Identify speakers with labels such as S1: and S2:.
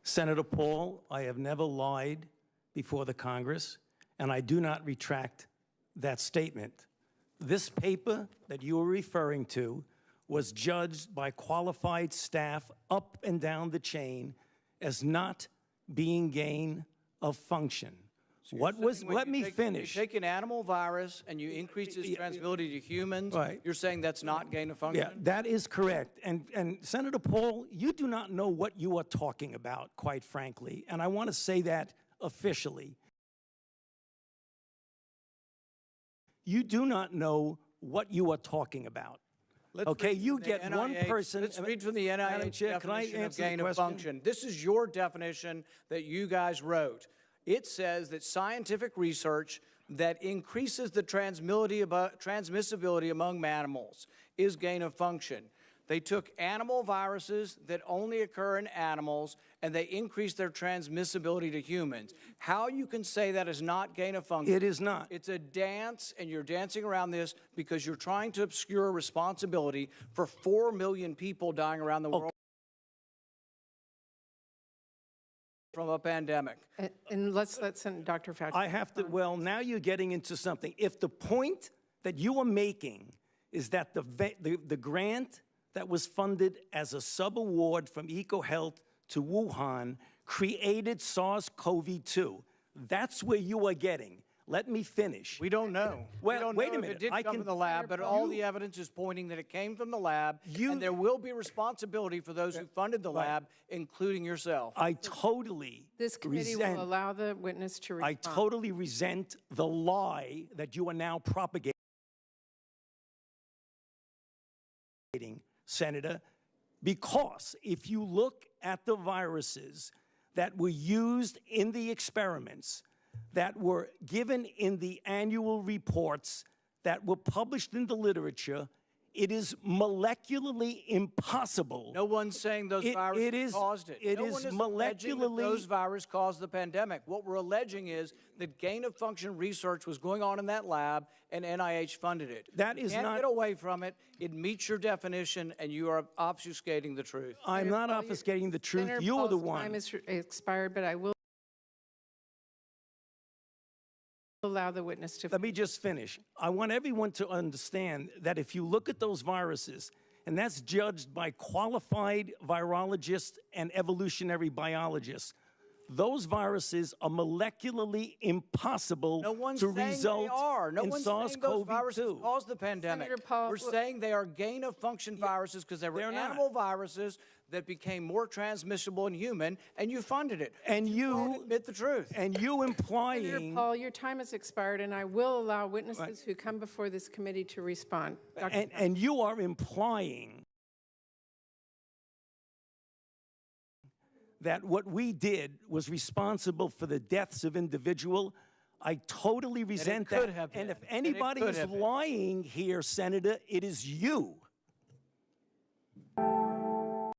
S1: Senator Paul, I have never lied before the Congress, and I do not retract that statement. This paper that you are referring to was judged by qualified staff up and down the chain as not being gain of function. Let me finish.
S2: You take an animal virus and you increase its transmissibility to humans,
S1: right.
S2: You're saying that's not gain of function?
S1: Yeah, that is correct. And Senator Paul, you do not know what you are talking about, quite frankly. And I want to say that officially. You do not know what you are talking about. Okay, you get one person.
S2: Let's read from the NIH definition of gain of function. This is your definition that you guys wrote. It says that scientific research that increases the transmissibility among mammals is gain of function. They took animal viruses that only occur in animals, and they increased their transmissibility to humans. How you can say that is not gain of function?
S1: It is not.
S2: It's a dance, and you're dancing around this because you're trying to obscure responsibility for 4 million people dying around the world from a pandemic.
S3: And let's let Dr. Fauci.
S1: I have to, well, now you're getting into something. If the point that you are making is that the grant that was funded as a sub-award from EcoHealth to Wuhan created SARS-CoV-2, that's where you are getting. Let me finish.
S2: We don't know.
S1: Well,
S2: we don't
S1: wait
S2: know
S1: a minute.
S2: If it did come from the lab, but all the evidence is pointing that it came from the lab, and there will be responsibility for those who funded the lab, including yourself.
S1: I totally
S3: This committee will allow the witness to respond.
S1: I totally resent the lie that you are now propagating, Senator, because if you look at the viruses that were used in the experiments, that were given in the annual reports, that were published in the literature, it is molecularly impossible.
S2: No one's saying those viruses caused it.
S1: It
S2: no
S1: is
S2: one is
S1: molecularly.
S2: alleging that those viruses caused the pandemic. What we're alleging is that gain-of-function research was going on in that lab, and NIH funded it.
S1: That is
S2: you can't
S1: not.
S2: Get away from it. It meets your definition, and you are obfuscating the truth.
S1: I'm not obfuscating the truth.
S3: Senator
S1: You are the
S3: Paul's
S1: one.
S3: Time is expired, but I will allow the witness to.
S1: Let me just finish. I want everyone to understand that if you look at those viruses, and that's judged by qualified virologists and evolutionary biologists, those viruses are molecularly impossible to result in SARS-CoV-2.
S2: Viruses caused the pandemic.
S3: Paul,
S2: we're saying they are gain-of-function viruses because they were animal viruses that became more transmissible in human, and you funded it.
S1: And you
S2: admit the truth.
S1: And you implying.
S3: Senator Paul, your time has expired, and I will allow witnesses who come before this committee to respond.
S1: And you are implying that what we did was responsible for the deaths of individuals. I totally resent that. And if anybody is lying here, Senator, it is you.